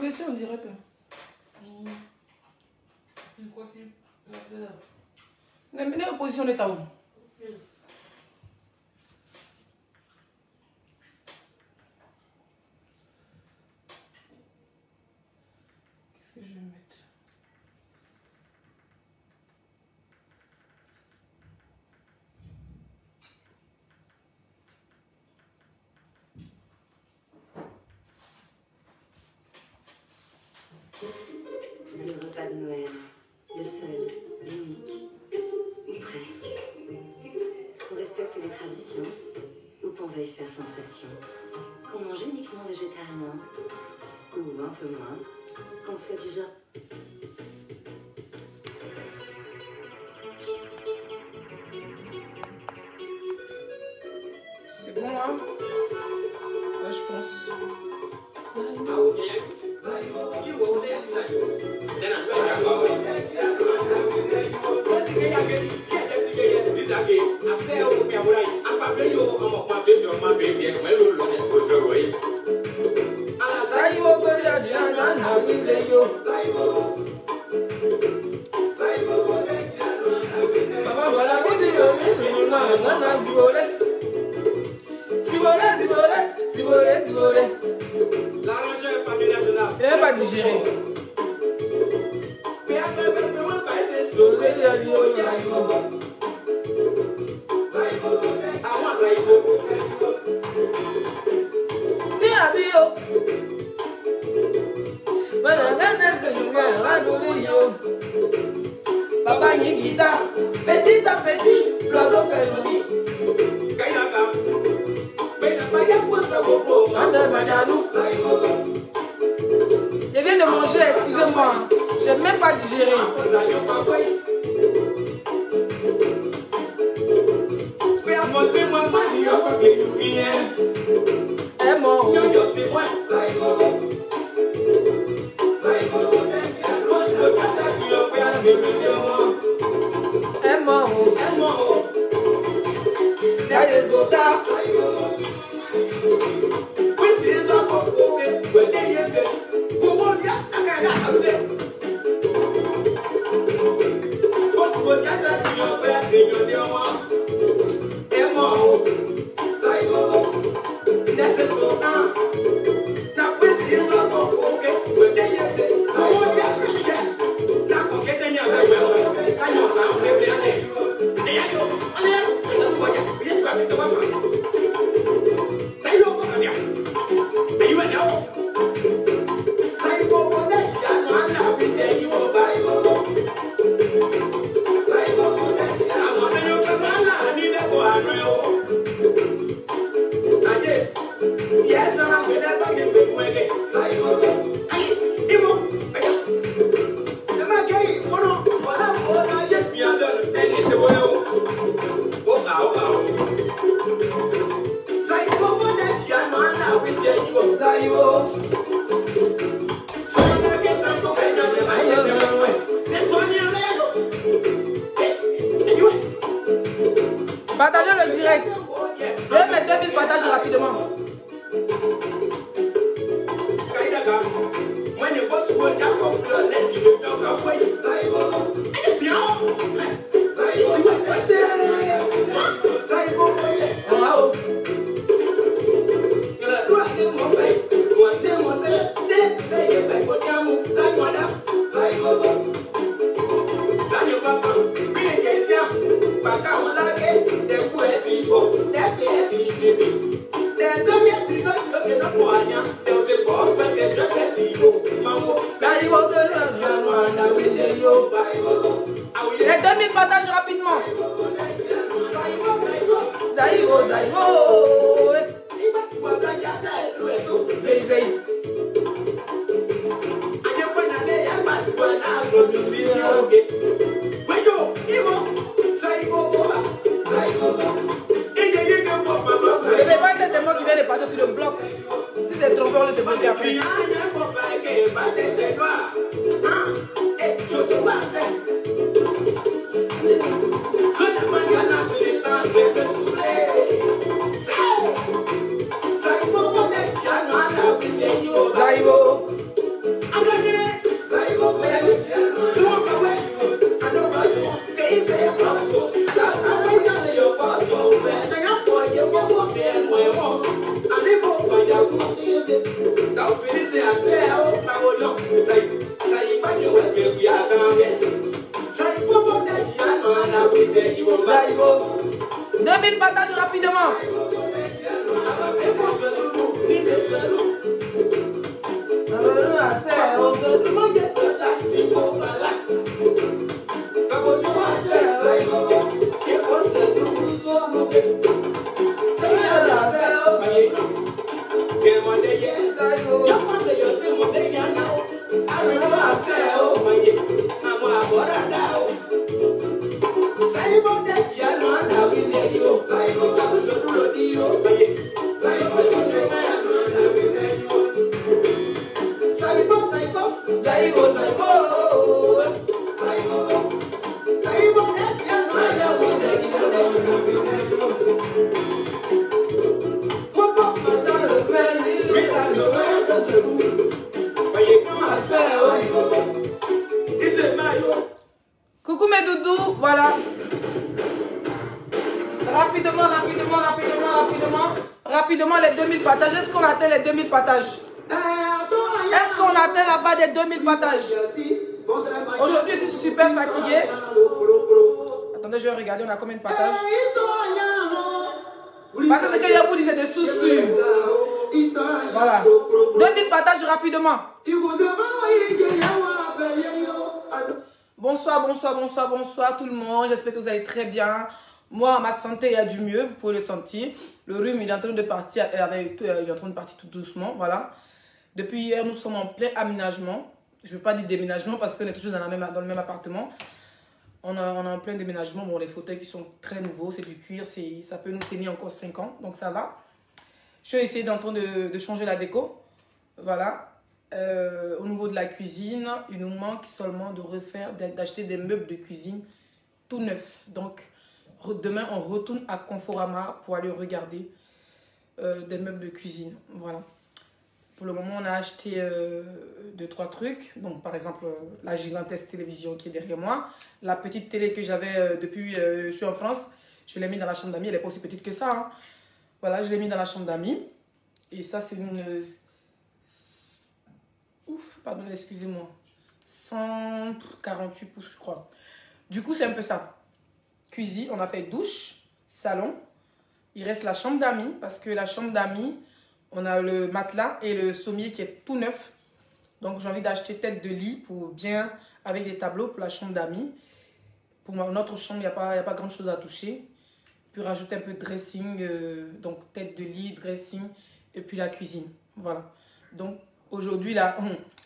Oui, c'est en direct. La position de ta où? Qu'est-ce que je vais mettre? Le repas de Noël, le seul, l'unique, ou presque. Qu'on respecte les traditions, ou qu'on veuille faire sensation. Qu'on mange uniquement végétarien, ou un peu moins. Qu'on soit du genre. C'est bon là? Ouais, je pense. Il n'est pas digéré. Papa Nikita, petit à petit, l'oiseau fait joli. Je viens de manger, excusez-moi. Je n'ai même pas digéré. Elle est morte. Partagez le direct. Je vais mettre 2000 partages rapidement. Les 2000 partages rapidement. Zaïbo, Zaïbo. Zay, Zay. Je ne vais pas être témoin qui vient de passer sur le bloc. Si c'est trompé, on le te bloque après. Zaïbo. 2000 partages rapidement. Coucou mes doudous, voilà. Rapidement les 2000 partages. Est-ce qu'on atteint les 2000 partages? Est-ce qu'on atteint la barre des 2000 partages? Aujourd'hui, je suis super fatiguée. Attendez, je vais regarder, on a combien de partages? Parce que ce que je vous dis, c'est des sous-sur. Voilà. 2000 partages rapidement. Bonsoir tout le monde. J'espère que vous allez très bien. Moi, ma santé, il y a du mieux, vous pouvez le sentir. Le rhume, il est en train de partir, il est en train de partir tout doucement, voilà. Depuis hier, nous sommes en plein aménagement. Je ne veux pas dire déménagement parce qu'on est toujours dans le même appartement. On a en plein déménagement. Bon, les fauteuils qui sont très nouveaux, c'est du cuir, ça peut nous tenir encore 5 ans, donc ça va. Je vais essayer de changer la déco, voilà. Au niveau de la cuisine, il nous manque seulement d'acheter des meubles de cuisine tout neufs. Donc, demain, on retourne à Conforama pour aller regarder des meubles de cuisine. Voilà. Pour le moment, on a acheté 2-3 trucs. Donc, par exemple, la gigantesque télévision qui est derrière moi. La petite télé que j'avais depuis je suis en France. Je l'ai mis dans la chambre d'amis. Elle n'est pas aussi petite que ça. Hein. Voilà, je l'ai mis dans la chambre d'amis. Et ça, c'est une... Ouf, pardon, excusez-moi. 148 pouces, je crois. Du coup, c'est un peu ça. Cuisine, on a fait douche, salon. Il reste la chambre d'amis parce que la chambre d'amis, on a le matelas et le sommier qui est tout neuf. Donc, j'ai envie d'acheter tête de lit pour bien, avec des tableaux pour la chambre d'amis. Pour notre chambre, il n'y a pas grand chose à toucher. Puis rajouter un peu de dressing, donc tête de lit, dressing et puis la cuisine. Voilà. Donc, aujourd'hui, là,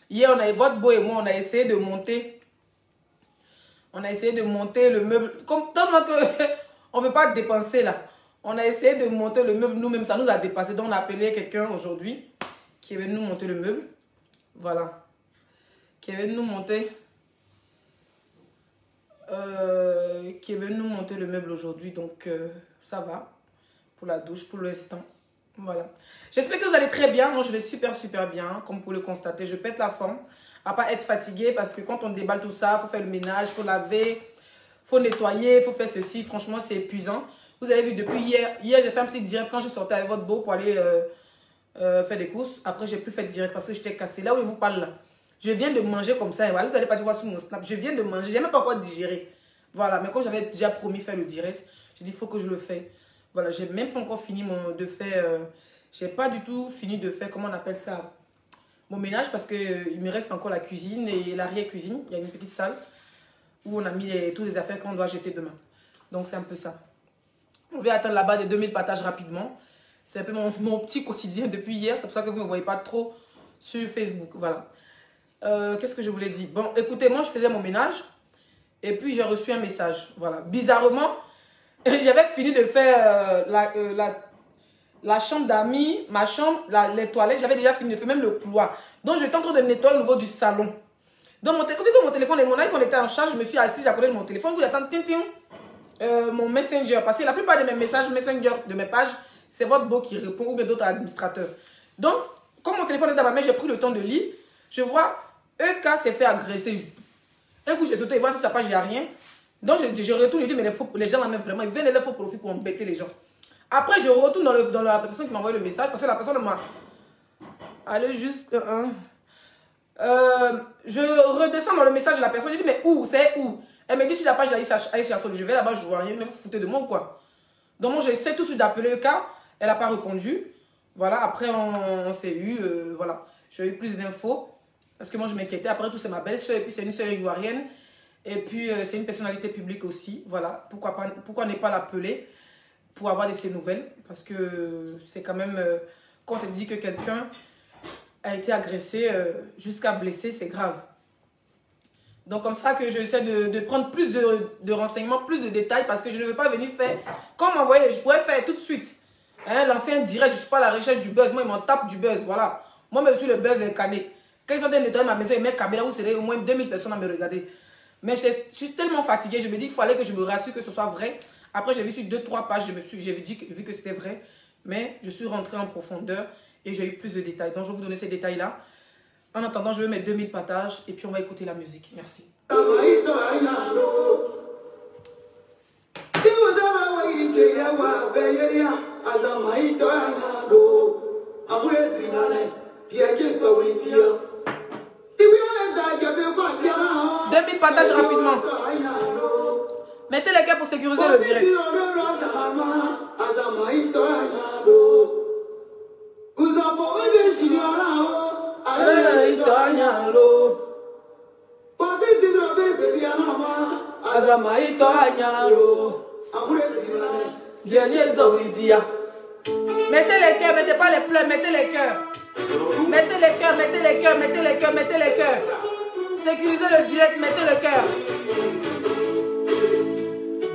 hier, votre beau et moi, on a essayé de monter. On a essayé de monter le meuble. Comme tellement que on ne veut pas dépenser là. On a essayé de monter le meuble nous-mêmes. Ça nous a dépassé. Donc on a appelé quelqu'un aujourd'hui qui est venu nous monter le meuble. Voilà. Qui est venu nous monter. Le meuble aujourd'hui. Donc ça va. Pour la douche, pour l'instant. Voilà. J'espère que vous allez très bien. Moi je vais super bien. Comme vous pouvez le constater. Je pète la forme. À pas être fatigué parce que quand on déballe tout ça, il faut faire le ménage, il faut laver, il faut nettoyer, il faut faire ceci. Franchement, c'est épuisant. Vous avez vu depuis hier, j'ai fait un petit direct quand je sortais avec votre beau pour aller faire des courses. Après, j'ai plus fait de direct parce que j'étais cassée. Là où je vous parle là, je viens de manger comme ça. Voilà, vous n'allez pas voir sur mon snap. Je viens de manger, je n'ai même pas encore digéré. Voilà, mais quand j'avais déjà promis faire le direct, j'ai dit il faut que je le fasse. Voilà, j'ai même pas encore fini de faire, j'ai pas du tout fini de faire, comment on appelle ça, mon ménage parce qu'il me reste encore la cuisine et l'arrière-cuisine. Il y a une petite salle où on a mis toutes les affaires qu'on doit jeter demain. Donc, c'est un peu ça. On va atteindre là-bas des 2000 partages rapidement. C'est un peu mon petit quotidien depuis hier. C'est pour ça que vous ne me voyez pas trop sur Facebook. Voilà. Qu'est-ce que je voulais dire? Bon, écoutez, moi, je faisais mon ménage. Et puis, j'ai reçu un message. Voilà. Bizarrement, j'avais fini de faire la chambre d'amis, ma chambre, les toilettes, j'avais déjà fini de faire même le couloir. Donc, j'étais en train de nettoyer au niveau du salon. Donc, mon téléphone et mon iPhone étaient en charge, je me suis assise à côté de mon téléphone. J'attends mon Messenger. Parce que la plupart de mes messages Messenger de mes pages, c'est votre beau qui répond ou bien d'autres administrateurs. Donc, comme mon téléphone est dans ma main, j'ai pris le temps de lire. Je vois EK s'est fait agresser. Un coup, j'ai sauté et voir sur sa page, il n'y a rien. Donc, je retourne et je dis, mais les gens là même vraiment, ils viennent les faux profits pour embêter les gens. Après, je retourne dans la personne qui m'a envoyé le message parce que la personne m'a... Allez juste... Je redescends dans le message de la personne. Je dis, mais où? C'est où? Elle me dit, sur la page d'Aïcha Sol. Je vais là-bas, je vois rien. Mais vous foutez de moi ou quoi? Donc, moi, j'essaie tout de suite d'appeler le cas. Elle n'a pas répondu. Voilà, après, on s'est eu. Voilà, j'ai eu plus d'infos. Parce que moi, je m'inquiétais. Après tout, c'est ma belle-soeur. Et puis, c'est une soeur ivoirienne. Et puis, c'est une personnalité publique aussi. Voilà, pourquoi ne pas l'appeler pour avoir de ses nouvelles? Parce que c'est quand même... quand on te dit que quelqu'un a été agressé jusqu'à blessé, c'est grave. Donc, comme ça que j'essaie de prendre plus de renseignements, plus de détails. Parce que je ne veux pas venir faire... Comme m'envoyer, je pourrais faire tout de suite. Hein, lancer un direct, je ne suis pas à la recherche du buzz. Moi, ils m'en tapent du buzz. Voilà. Moi, je suis le buzz incarné. Quand ils sont en train de nettoyer ma maison, ils mettent caméra, vous serez au moins 2000 personnes à me regarder. Mais je suis tellement fatiguée, je me dis qu'il fallait que je me rassure que ce soit vrai. Après, j'ai vu sur 2-3 pages, j'ai vu que c'était vrai. Mais je suis rentrée en profondeur et j'ai eu plus de détails. Donc, je vais vous donner ces détails-là. En attendant, je vais mettre 2000 partages et puis on va écouter la musique. Merci. Deux partages rapidement. Mettez les cœurs pour sécuriser le direct. Mettez les cœurs, mettez pas les pleurs, mettez les cœurs. Mettez les cœurs, mettez les cœurs, mettez les cœurs, mettez les cœurs. Sécurisez le direct, mettez le cœur.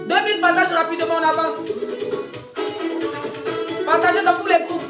2000 partages rapidement, on avance. Partagez dans tous les groupes.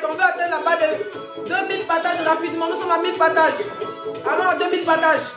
On veut atteindre là-bas de 2000 partages rapidement. Nous sommes à 1000 partages. Alors, 2000 partages.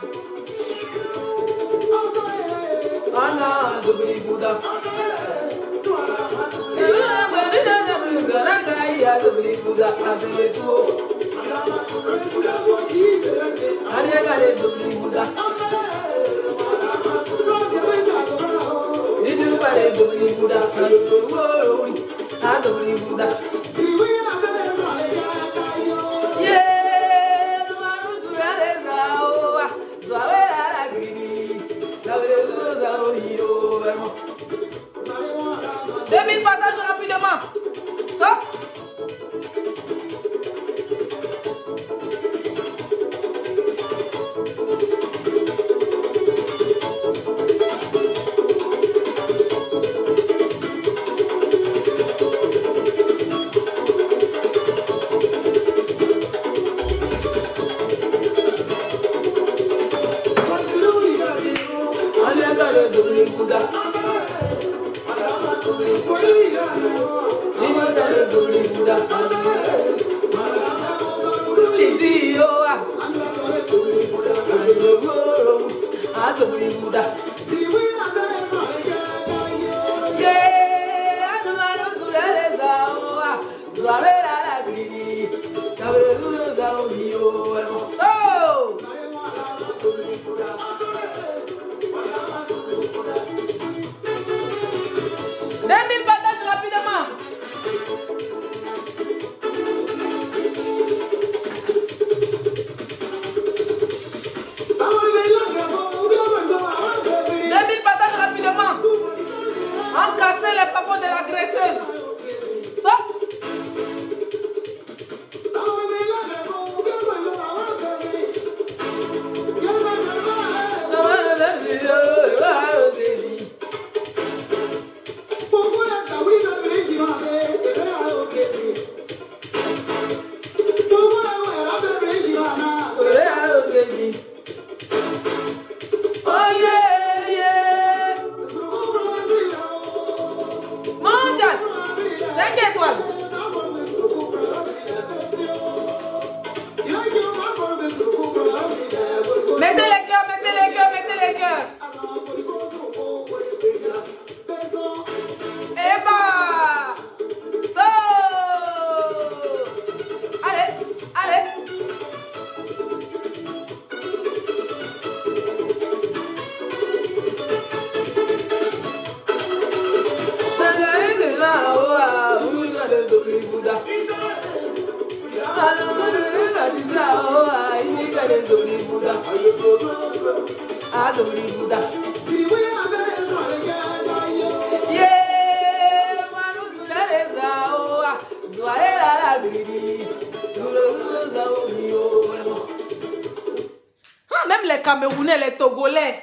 Même les Camerounais, les Togolais,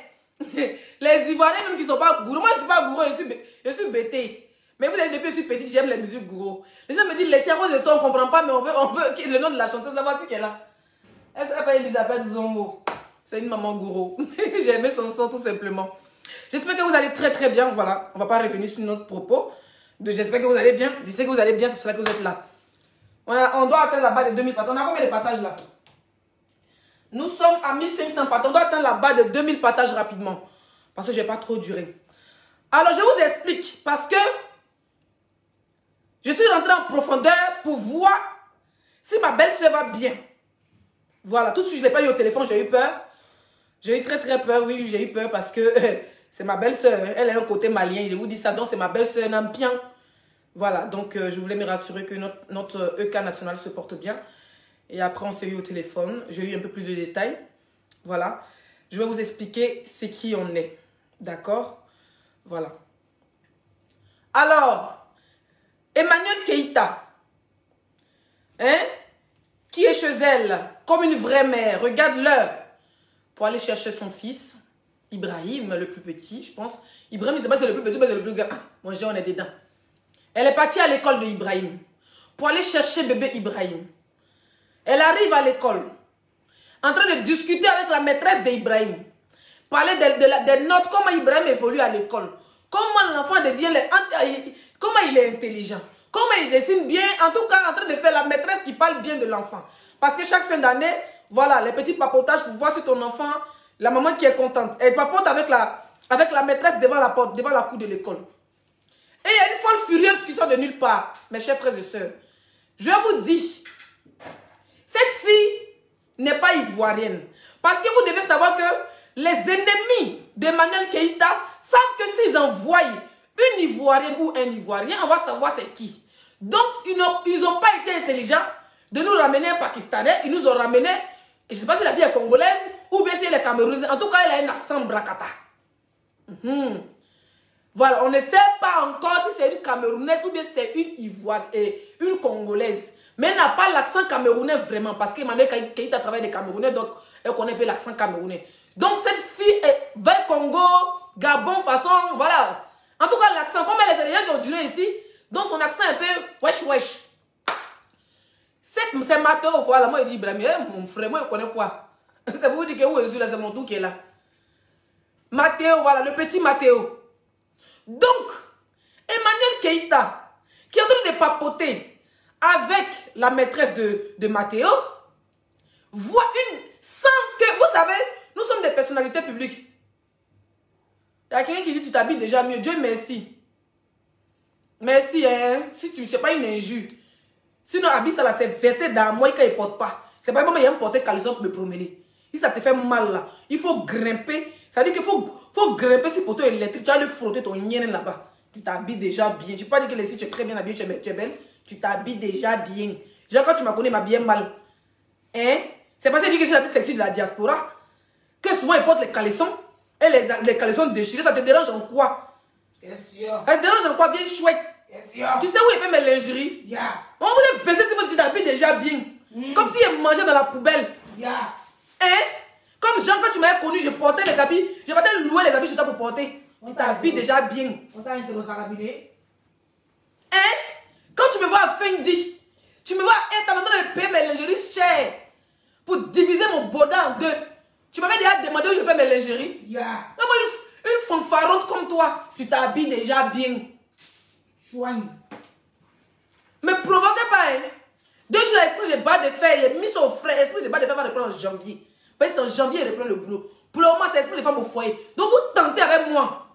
les Ivoiriens même qui ne sont pas gourous. Moi, je ne suis pas gourou, je suis bêtée. Mais vous savez, depuis que je suis petite, j'aime les musiques gourou. Les gens me disent, laissez à cause de toi, on ne comprend pas, mais on veut le nom de la chanteuse, la voici qui est là. Elle s'appelle Elisabeth Zongo. C'est une maman gourou. J'ai aimé son son tout simplement. J'espère que vous allez très très bien. Voilà, on ne va pas revenir sur notre propos. J'espère que vous allez bien. Je sais que vous allez bien, c'est pour cela que vous êtes là. On doit atteindre la barre de 2000 partages. On a combien de partages là? Nous sommes à 1500 partages. On doit atteindre la barre de 2000 partages rapidement. Parce que je n'ai pas trop duré. Alors, je vous explique. Parce que je suis rentrée en profondeur pour voir si ma belle-sœur va bien. Voilà. Tout de suite, je ne l'ai pas eu au téléphone. J'ai eu peur. J'ai eu très très peur. Oui, j'ai eu peur parce que c'est ma belle-sœur. Elle a un côté malien. Je vous dis ça. Donc, c'est ma belle-sœur Nampian. Voilà. Donc, je voulais me rassurer que notre EK national se porte bien. Et après, on s'est eu au téléphone. J'ai eu un peu plus de détails. Voilà. Je vais vous expliquer ce qui on est. D'accord? Voilà. Alors, Emmanuel Keïta, hein, qui est chez elle, comme une vraie mère, regarde l'heure, pour aller chercher son fils, Ibrahim, le plus petit, je pense. Ibrahim, c'est pas c'est le plus petit, mais c'est le plus grand. Moi, on est dedans. Elle est partie à l'école de Ibrahim, pour aller chercher bébé Ibrahim. Elle arrive à l'école, en train de discuter avec la maîtresse d'Ibrahim. Parler des notes, comment Ibrahim évolue à l'école. Comment l'enfant devient, comment il est intelligent. Comment il dessine bien, en tout cas en train de faire la maîtresse qui parle bien de l'enfant. Parce que chaque fin d'année, voilà, les petits papotages pour voir si ton enfant, la maman qui est contente, elle papote avec la maîtresse devant la porte, devant la cour de l'école. Et il y a une folle furieuse qui sort de nulle part, mes chers frères et sœurs. Je vous dis, cette fille n'est pas ivoirienne. Parce que vous devez savoir que les ennemis d'Emmanuel Keïta savent que s'ils envoient une Ivoirienne ou un Ivoirien, on va savoir c'est qui. Donc, ils n'ont pas été intelligents de nous ramener un Pakistanais. Ils nous ont ramené, je ne sais pas si la fille est congolaise ou bien si elle est camerounaise. En tout cas, elle a un accent bracata. Voilà, on ne sait pas encore si c'est une camerounaise ou bien c'est une Ivoirienne et une congolaise. Mais elle n'a pas l'accent camerounais vraiment parce qu'Emmanuel Keïta travaille des Camerounais, donc elle connaît pas l'accent camerounais. Donc cette fille est vers Congo, Gabon, façon, voilà. En tout cas, l'accent, comme elle est des gens qui ont duré ici, donc son accent est un peu wesh wesh. C'est Mathéo, voilà, moi il dit Ibrahim, mon frère, moi je connais quoi. C'est pour vous dire que où est-ce là, c'est mon tout qui est là. Mathéo, voilà, le petit Mathéo. Donc, Emmanuel Keïta, qui est en train de papoter avec la maîtresse de Mathéo, voit sans que, vous savez, nous sommes des personnalités publiques. Il y a quelqu'un qui dit, tu t'habilles déjà mieux. Dieu merci. Merci, hein. Si tu ne sais pas une injure. Sinon, habille ça là, c'est versé dans moi qu'il ne porte pas. C'est pas comme il y a un porté caleçon pour me promener. Si ça te fait mal là, il faut grimper. Ça veut dire qu'il faut grimper sur le poteau électrique. Tu vas le frotter ton nien là-bas. Tu t'habilles déjà bien. Tu ne peux pas dire que si tu es très bien habillé, tu es belle. Tu t'habilles déjà bien. Déjà, quand tu m'as connu, il m'a bien mal. Hein? C'est parce que je dis que je suis la plus sexy de la diaspora. Que souvent, ils portent les caleçons. Et les caleçons déchirés, ça te dérange en quoi? Question. Ça te dérange en quoi? Bien chouette. Question. Tu sais où il fait mes lingeries? Yeah. On vous a versé si tu t'habilles déjà bien. Comme si il mangeait dans la poubelle. Yeah. Hein? Comme Jean, quand tu m'avais connu, je portais les habits. Je partais louer les habits chez toi pour porter. Tu t'habilles déjà bien. On t'a été au sarabiné. Hein? Quand tu me vois à Fendi, tu me vois être en train de payer mes lingeries chères pour diviser mon boda en deux. Tu m'avais déjà demandé où je paie mes lingeries. Yeah. Non, moi, une fanfaronde comme toi, tu t'habilles déjà bien. Soigne. Me provoquez pas, hein. 2 jours, l'esprit de bas de fer, il est mis son frère. L'esprit de bas de fer va reprendre en janvier. Parce que c'est en janvier, il reprend le boulot. Pour le moment, c'est l'esprit de femme au foyer. Donc, vous tentez avec moi.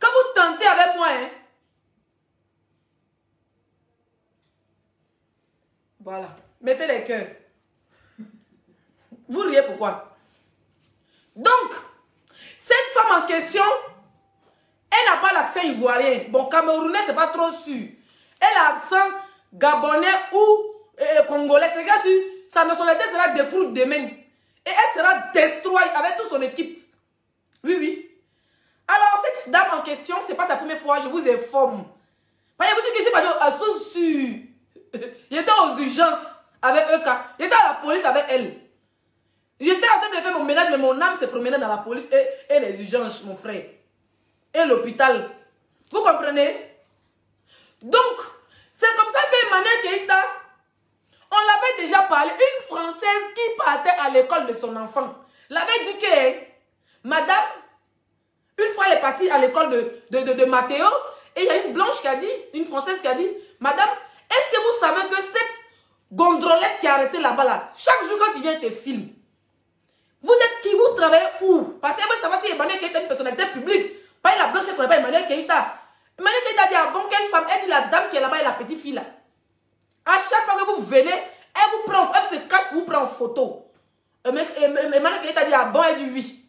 Quand vous tentez avec moi, hein. Voilà. Mettez les cœurs. Vous riez pourquoi? Donc, cette femme en question, elle n'a pas l'accent ivoirien. Bon, camerounais, c'est pas trop sûr. Elle a l'accent Gabonais ou Congolais, ces gars, sa nationalité sera découverte demain. Et elle sera détruite avec toute son équipe. Oui, oui. Alors, cette dame en question, c'est pas sa première fois, je vous informe. Voyez-vous que c'est pas sûr. Il était aux urgences avec EK. Il était à la police avec elle. J'étais en train de faire mon ménage, mais mon âme s'est promenée dans la police et les urgences, mon frère. Et l'hôpital. Vous comprenez? Donc, c'est comme ça qu'Emmanuel Keïta, on l'avait déjà parlé, une Française qui partait à l'école de son enfant, l'avait dit que, madame, une fois elle est partie à l'école de Mathéo, et il y a une blanche qui a dit, une Française qui a dit, madame, est-ce que vous savez que cette gondrolette qui est arrêtée là-bas, là, chaque jour quand tu viens te filme, vous êtes qui, vous travaillez où? Parce qu'elle veut savoir si Emmanuel Keïta est une personnalité publique. Pas la blanche qui connaît pas Emmanuel Keïta. Emmanuel Keïta dit, ah bon, quelle femme? Elle dit la dame qui est là-bas et la petite fille là. À chaque fois que vous venez, elle vous prend, elle se cache pour vous prendre en photo. Emmanuel Keïta dit, ah bon, elle dit oui.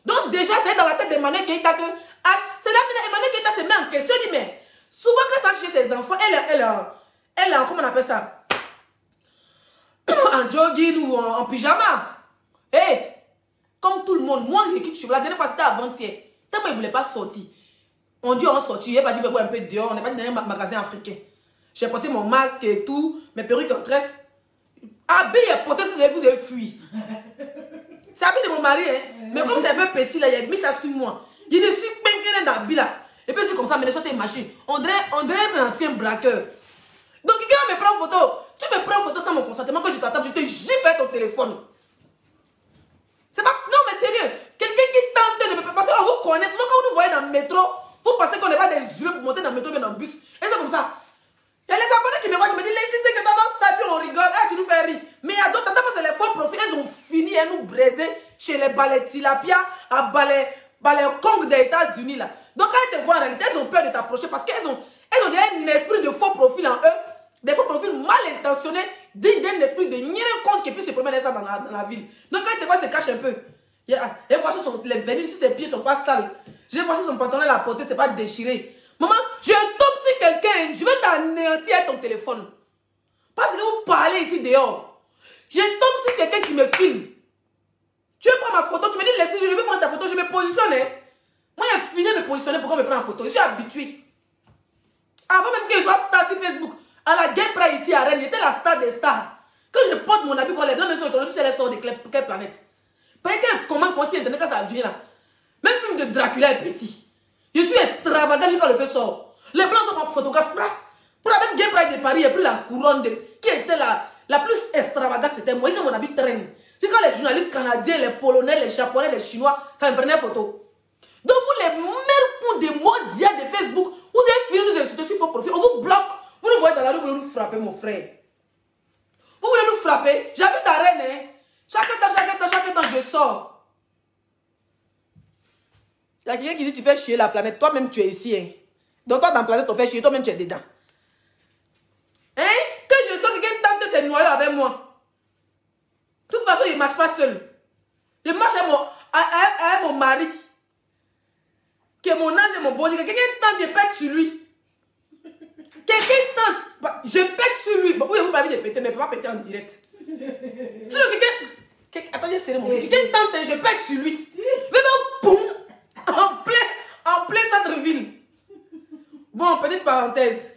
Donc déjà, c'est dans la tête d'Emmanuel Keïta que, c'est là que Emmanuel Keïta se met en question, il dit, mais souvent quand ça chez ses enfants, elle est en, comment on appelle ça? En jogging ou en pyjama. Hey, comme tout le monde, moi, l'équipe chocolat, la dernière fois, c'était avant-hier. Tellement ils ne voulaient pas sortir. On dit, on sortit, il n'y a pas dit, on va un peu dehors, on n'est pas dans un magasin africain. J'ai porté mon masque et tout, mes perruques en tresse. Habille est porté, vous avez fui. C'est habillé de mon mari, hein. Mais comme c'est un peu petit, là, il a mis ça sur moi. Il est sur pingué dans l'habit, là. Et puis c'est comme ça, mais les sortes de machines. On dirait un ancien braqueur. Donc, quelqu'un me prend en photo. Tu me prends en photo sans mon consentement, quand je t'attends, je te gifle avec ton téléphone. C'est pas... Non, mais sérieux. Quelqu'un qui tente de me... Parce qu'on vous connaît. Souvent, quand vous nous voyez dans le métro, vous pensez qu'on n'est pas des yeux pour monter dans le métro, mais dans le bus. Et c'est comme ça. Il y a les abonnés qui me voient, qui me disent, laissez, c'est que dans notre stade, on rigole. Ah, tu nous fais rire. Mais il y a d'autres, c'est les faux profils. Elles ont fini à nous braiser chez les balais tilapia, à balais Kong des États-Unis, là. Donc, quand elles te voient en réalité, elles ont peur de t'approcher parce qu'elles ont déjà un esprit de faux profil en eux. Des faux profils mal intentionnés, dignes d'un esprit de nier compte qui puisse se promener ça dans la ville. Donc quand tu vois, se cache un peu. Et voici les venirs, si ses pieds ne sont pas sales. J'ai voir si son pantalon à la portée, c'est pas déchiré. Maman, je tombe sur quelqu'un, je vais t'anéantir avec ton téléphone. Parce que vous parlez ici dehors. Je tombe sur quelqu'un qui me filme. Tu veux prendre ma photo, tu me dis laissez, je vais prendre ta photo, je me positionne. Moi, j'ai fini de me positionner pour qu'on me prenne en photo. Je suis habitué. Avant même que je sois star sur Facebook. À la Gay Pride ici à Rennes, j'étais la star des stars. Quand je porte mon habit, quand les blancs me sont étonnés, tu sais, les sorts de quelle planète. Parce que comment on s'y internet quand ça vient là. Même film de Dracula est petit. Je suis extravagant quand le fait sort. Les blancs sont comme photographes. Pour la même Gay Pride de Paris, il n'y a plus la couronne qui était la plus extravagante, c'était moi. Quand mon habit traîne. C'est quand les journalistes canadiens, les polonais, les japonais, les chinois, ça me prenait photo. Donc vous les meilleurs points de mondial de Facebook, vous avez fini de nous insulter sur vos profils, on vous bloque. Vous nous voyez dans la rue, vous voulez nous frapper, mon frère. Vous voulez nous frapper? J'habite à Rennes, hein? Chaque temps, je sors. Il y a quelqu'un qui dit tu fais chier la planète. Toi-même, tu es ici, hein? Donc, toi, dans la planète, on fait chier. Toi-même, tu es dedans. Hein? Quand je sors, quelqu'un tente de se noyer avec moi. De toute façon, il ne marche pas seul. Il marche avec mon mari. Qui est mon âge et mon body. Quelqu'un tente de pète sur lui. Quelqu'un tente, je pète sur lui. Bon, oui, vous m'avez dit de péter, mais je ne peux pas péter en direct. Sinon, quelqu'un. Attendez, c'est mon. Quelqu'un tente, je pète sur lui. Mais boum, en plein centre-ville. Bon, petite parenthèse.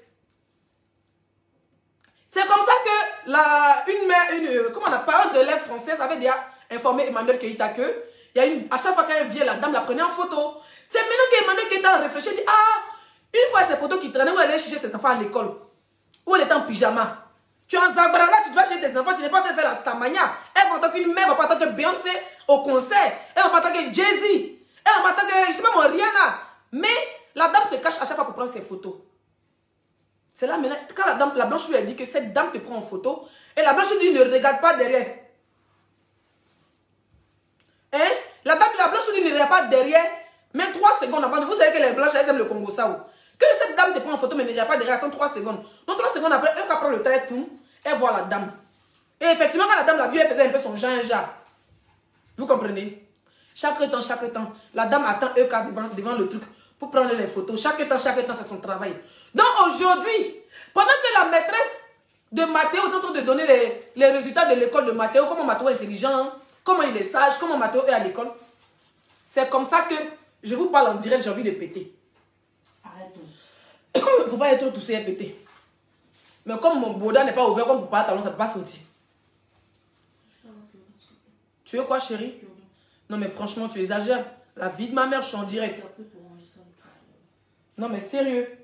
C'est comme ça que comment la parole de l'élève française avait déjà informé Emmanuel Keïta que à chaque fois qu'elle vient, la dame la prenait en photo. C'est maintenant qu'Emmanuel Keïta réfléchit, dit une fois ces photos qui traînaient, où elle allait chercher ses enfants à l'école, où elle était en pyjama. Tu es en Zagbara là, tu dois chez tes enfants, tu n'es pas en train de faire la Starmania. Elle va en tant qu'une mère, elle va pas en tant que Beyoncé au concert. Elle va pas en tant que Jay-Z. Elle va pas en tant que, je sais pas, mon Rihanna. Mais la dame se cache à chaque fois pour prendre ses photos. C'est là maintenant, quand la blanche lui a dit que cette dame te prend en photo, et la blanche lui dit ne regarde pas derrière. Hein? La blanche lui dit ne regarde pas derrière, même 3 secondes avant. Vous savez que les blanches, elles aiment le Congo Sao. Que cette dame te prend en photo, mais ne regarde pas derrière, attends 3 secondes. Donc 3 secondes après, elle prend le temps et tout, elle voit la dame. Et effectivement, quand la dame l'a vue, elle faisait un peu son genre. Vous comprenez? Chaque temps, la dame attend EK devant le truc pour prendre les photos. Chaque temps, c'est son travail. Donc aujourd'hui, pendant que la maîtresse De Mathéo, on est en train de donner les résultats de l'école de Mathéo, comment Mathéo est intelligent, comment il est sage, comment Mathéo est à l'école. C'est comme ça que je vous parle en direct, j'ai envie de péter. Arrête tout. Il ne faut pas être trop toussé et péter. Mais comme mon boda n'est pas ouvert, comme pour pas talon, ça ne peut pas sortir. Tu veux quoi, chérie? Non, mais franchement, tu exagères. La vie de ma mère, je suis en direct. Non, mais sérieux.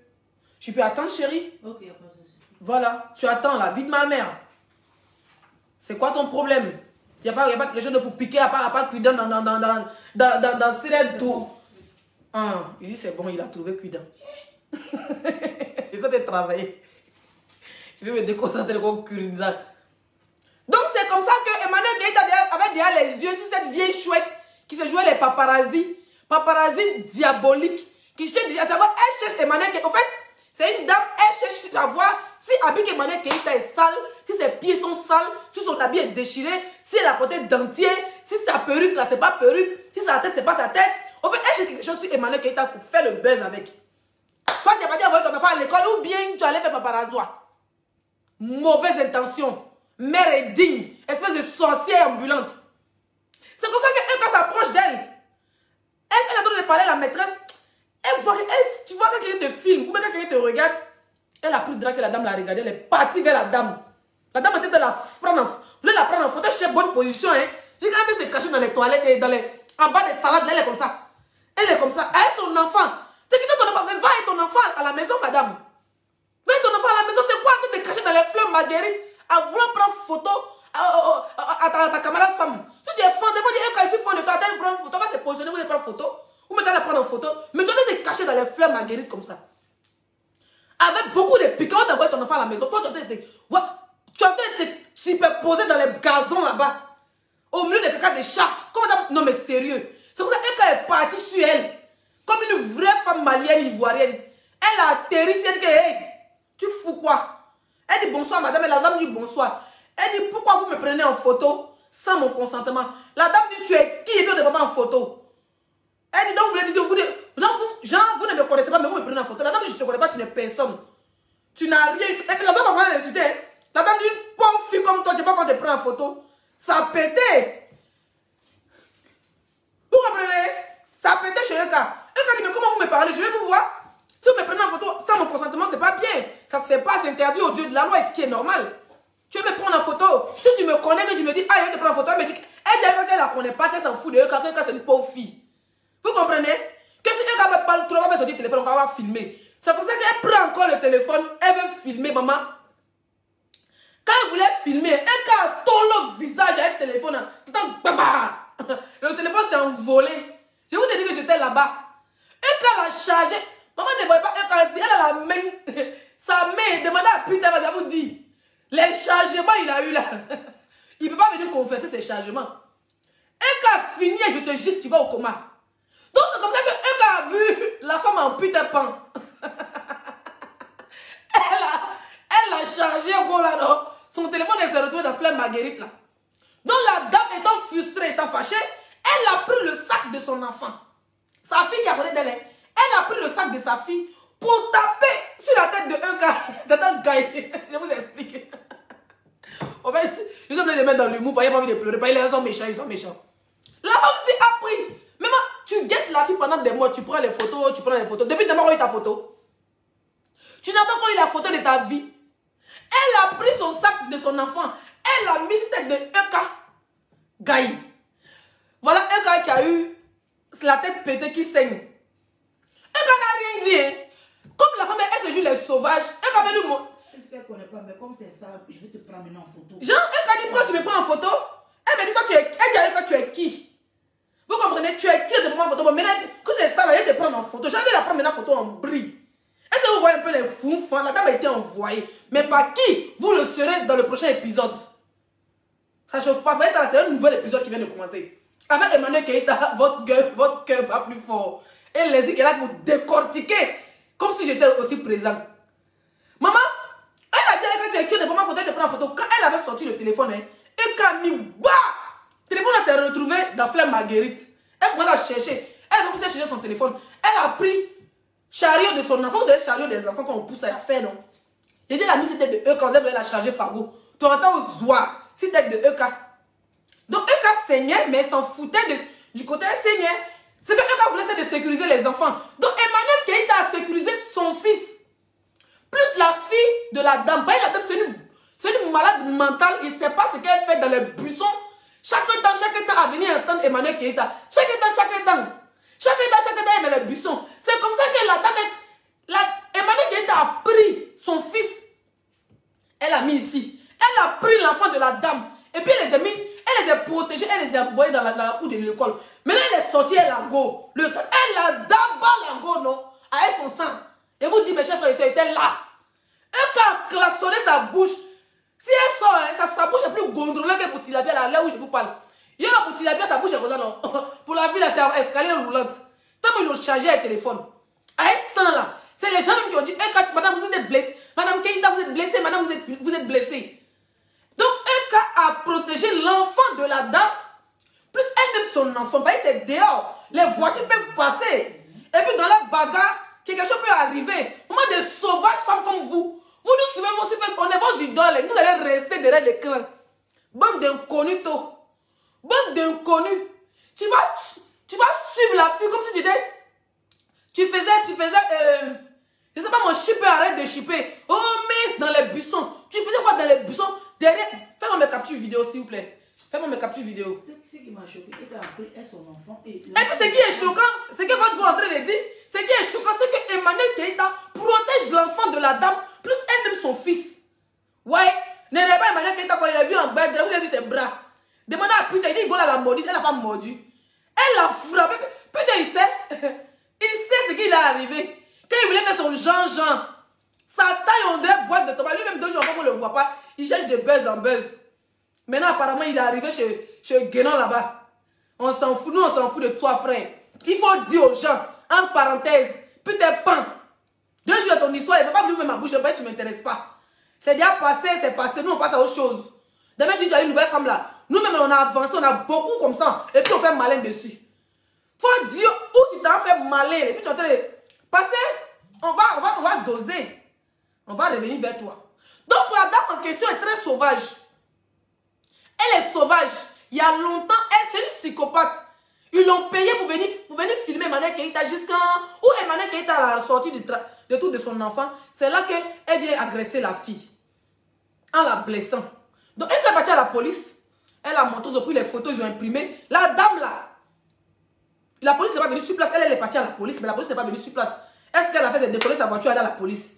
Tu peux attendre, chérie? Ok, pas de souci. Voilà, tu attends la vie de ma mère. C'est quoi ton problème? Il n'y a pas quelque chose de pour piquer à part cuidant dans Sirène tout. Ah, il dit c'est bon, il a trouvé cuidant. Il s'est travaillé. Il veut me déconcentrer comme cuidant. Donc c'est comme ça que Emmanuel Keïta avait déjà les yeux sur cette vieille chouette qui se jouait les paparazzi. Paparazzi diaboliques. Qui cherche à savoir, elle cherche Emmanuel Keïta. En fait, c'est une dame, elle cherche à voir si habit Emmanuel Keïta est sale, si ses pieds sont sales, si son habit est déchiré, si elle a porté dentier, si sa perruque là c'est pas perruque, si sa tête c'est pas sa tête. En fait, elle cherche quelque chose sur Emmanuel Keïta pour faire le buzz avec. Toi tu n'as pas dit envoyer ton enfant à l'école ou bien tu allais faire paparazzois. Mauvaise intention. Mère est digne, espèce de sorcière ambulante. C'est comme ça qu'elle, quand s'approche d'elle, elle est en train de parler à la maîtresse. Tu vois quand quelqu'un te filme ou quand quelqu'un te regarde, elle a pris le drap que la dame l'a regardé, elle est partie vers la dame. La dame était de la prendre en photo, chez bonne position. Hein. J'ai quand même fait se cacher dans les toilettes et en bas des salades, elle est comme ça. Elle est comme ça. Elle est son enfant. Tu quitté ton enfant, mais va avec ton enfant à la maison, madame. Va avec ton enfant à la maison, c'est quoi en train de cacher dans les fleurs marguerite, à vouloir prendre photo à ta camarade femme. Si tu es fan, tu vas dire, quand je suis fan de toi, tu vas prendre photo, va se positionner, vous allez prendre photo. Ou maintenant la prendre en photo. Mais tu es caché dans les fleurs marguerite comme ça. Avec beaucoup de piquants d'avoir ton enfant à la maison. Toi, tu as été superposé dans les gazons là-bas. Au milieu des caca des chats. Non, mais sérieux. C'est pour ça qu'elle est partie sur elle. Comme une vraie femme malienne ivoirienne. Elle a atterri. Elle dit, hey, tu fous quoi? Elle dit bonsoir, madame. Et la dame dit bonsoir. Elle dit, pourquoi vous me prenez en photo sans mon consentement? La dame dit, tu es qui? Et puis on ne prend pas en photo. Elle dit, donc vous voulez dire, vous ne me connaissez pas, mais vous me prenez en photo. La dame dit, je ne te connais pas, tu n'es personne. Tu n'as rien. Et puis la dame a vraiment insulté. La dame dit, pauvre fille comme toi, tu ne sais pas quand tu prends en photo. Ça a pété. Vous comprenez? Ça a pété chez Eka. Eka dit, mais comment vous me parlez? Je vais vous voir. Si vous me prenez en photo sans mon consentement, c'est pas bien. Ça se fait pas, c'est interdit au Dieu de la loi, et ce qui est normal. Tu veux me prendre en photo. Si tu me connais, que tu me dis, ah, je vais te prendre en photo, elle me dit, elle dit qu'elle la connaît pas, qu'elle s'en fout de Eka, qu'Eka c'est une pauvre fille. Vous comprenez? Que si Eka ne parle trop, on va sortir le téléphone, on va filmer. C'est pour ça qu'elle prend encore le téléphone, elle veut filmer, maman. Quand elle voulait filmer, Eka a tourné le visage avec le téléphone. Le téléphone s'est envolé. Je vous ai dit que j'étais là-bas. Eka l'a chargé. Maman ne voyait pas Eka, elle a la main. Sa main, demandez à putain, elle va vous dire. Les chargements, il a eu là. Il ne peut pas venir confesser ses chargements. Eka a fini et je te gifle, tu vas au coma. Donc c'est comme ça que Eka a vu la femme en putain pan. Elle a chargé au là, non? Son téléphone s'est retrouvé dans fleur marguerite là. Donc la dame étant frustrée, étant fâchée, elle a pris le sac de son enfant. Sa fille qui est à côté d'elle, elle a pris le sac de sa fille pour taper sur la tête d'un gars. Je vous explique. En fait, ils ont voulu les mettre dans l'humour, ils n'ont pas envie de pleurer, ils sont méchants, ils sont méchants. La femme s'est appris. Même tu guettes la fille pendant des mois, tu prends les photos, Depuis tu n'as pas eu ta photo. Tu n'as pas encore eu la photo de ta vie. Elle a pris son sac de son enfant. Elle a mis sur tête de Eka Gaï. Voilà Eka qui a eu la tête pétée qui saigne. Eka n'a rien dit. Hein. Comme la femme, elle se joue les sauvages. Eka veut lui montrer. Elle dit qu'elle ne connaît pas, mais comme c'est ça, je vais te prendre en photo. Jean, Eka dit pourquoi tu me prends en photo? Elle me dit quand tu es qui? Vous comprenez? Tu es qui de prendre en photo? Bon, maintenant, quand c'est ça, là, elle te prendre en photo. J'avais la prendre maintenant en photo en brie. Est-ce que vous voyez un peu les foufans? La dame a été envoyée. Mais par qui? Vous le serez dans le prochain épisode. Ça chauffe pas. Mais ça, c'est un nouvel épisode qui vient de commencer. Avec Emmanuel Keïta, votre cœur va plus fort. Et les est là pour décortiquer. Comme si j'étais aussi présent. Maman, elle a dit quand tu es qui de prendre en photo, elle te prend en photo. Quand elle avait sorti le téléphone, et quand il bat, le téléphone s'est retrouvé dans fleur marguerite. Elle commence à chercher. Elle a commencé à chercher son téléphone. Elle a pris chariot de son enfant. Vous savez, chariot des enfants quand on pousse à faire, non? Il dit la mise tête de EK, on devrait la charger Fargo. Tu entends aux oies, c'est tête de EK. Donc EK saignait, mais il s'en foutait du côté saignait. C'est que EK voulait essayer de sécuriser les enfants. Donc Emmanuel Keïta a sécurisé son fils. Plus la fille de la dame. La dame, c'est une malade mentale. Il ne sait pas ce qu'elle fait dans les buissons. Chaque temps, à venir entendre Emmanuel Keïta. Chaque temps, elle est dans les buissons. C'est comme ça que la dame, Emmanuel Keïta a pris son fils. Elle l'a mis ici. Elle a pris l'enfant de la dame. Et puis elle les a mis, elle les a protégés, elle les a envoyés dans la cour de l'école. Maintenant elle est sortie, elle a go. Elle a d'abord la go, non? Avec son sang. Et vous dites, mes chers frères, elle était là. Elle a klaxonné sa bouche. Si elle sort, sa bouche est plus gondrolée que pour Tilapia, là où je vous parle. Il y en a pour Tilapia, sa bouche est comme ça, non? Pour la vie, là, c'est escalier roulante. Tant qu'ils l'ont chargé avec le téléphone. Avec sang, là. C'est les gens même qui ont dit, madame, vous êtes blessée. Madame Keïta, vous êtes blessée. Madame, vous êtes blessée. Donc, Eka a protégé l'enfant de la dame. Plus elle-même son enfant. Parce que c'est dehors. Les voitures peuvent passer. Et puis, dans la bagarre, quelque chose peut arriver. Moi, des sauvages femmes comme vous. Vous nous suivez, vous aussi, on est vos idoles. Vous allez rester derrière les clans. Bande d'inconnus, toi. Bande d'inconnus. Tu vas suivre la fille comme si tu disais. Tu faisais, je sais pas, mon shipper arrête de shipper. Oh, mais dans les buissons. Tu faisais quoi dans les buissons? Derrière. Fais-moi mes captures vidéo, s'il vous plaît. Fais-moi mes captures vidéo. Ce qui m'a choqué, c'est qu'elle a pris son enfant. Et puis, ce qui est choquant, c'est que votre en train de dire, ce qui est choquant, c'est que Emmanuel Keïta protège l'enfant de la dame, plus elle-même son fils. Ouais. Ne l'avez pas Emmanuel Keïta quand il a vu en bas, vous avez vu ses bras. Demandez à putain, il dit, il l'a mordu, elle n'a pas mordu. Elle l'a frappé. Putain, il sait. Il sait ce qui est arrivé. Quand il voulait faire son Jean-Jean, sa taille, on dirait boîte de tabac. Lui-même, 2 jours avant qu'on ne le voit pas, il cherche de buzz en buzz. Maintenant, apparemment, il est arrivé chez Guénon là-bas. On s'en fout, nous, on s'en fout de toi, frère. Il faut dire aux gens, entre parenthèses, putain, pan. 2 jours de ton histoire, il ne va pas venir ouvrir ma bouche, tu ne m'intéresses pas. C'est déjà passé, c'est passé, nous, on passe à autre chose. Demain, tu as une nouvelle femme là. Nous-mêmes, on a avancé, on a beaucoup comme ça, et puis on fait malin dessus. Faut dire où tu t'en fais malin, et puis tu es en train de passer, on va doser. On va revenir vers toi. Donc la dame en question est très sauvage. Elle est sauvage. Il y a longtemps, elle c'est une psychopathe. Ils l'ont payé pour venir filmer Emmanuel Keïta jusqu'à où Emmanuel Keïta a la sortie de tout de son enfant. C'est là qu'elle vient agresser la fille. En la blessant. Donc elle est partie à la police. Elle a monté, ils ont pris les photos, ils ont imprimé. La dame là. La police n'est pas venue sur place. Elle est partie à la police, mais la police n'est pas venue sur place. Est-ce qu'elle a fait décoller sa voiture à la police?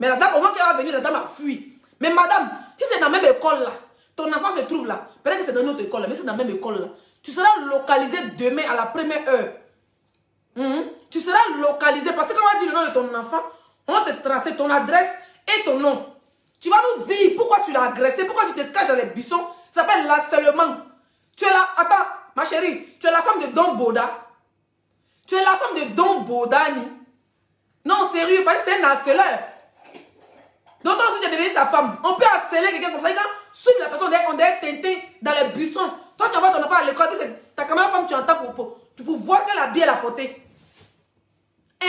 Mais la dame, au moment qu'elle va venir, la dame a fui. Mais madame, si c'est dans la même école là, ton enfant se trouve là, peut-être que c'est dans une autre école, mais c'est dans la même école là, tu seras localisé demain à la première heure. Tu seras localisé parce que quand on va dire le nom de ton enfant, on va te tracer ton adresse et ton nom. Tu vas nous dire pourquoi tu l'as agressé, pourquoi tu te caches dans les buissons. Ça s'appelle l'harcèlement. Tu es là, attends, ma chérie, tu es la femme de Don Boda. Tu es la femme de Don Bodani. Non, sérieux, parce que c'est un harceleur. Donc, si tu es devenu sa femme, on peut harceler quelqu'un comme ça. Quand suivre la personne, on est teinté dans les buissons. Toi, tu envoies ton enfant à l'école, ta camarade femme, tu entends pour voir qu'elle a bien la portée. Hein?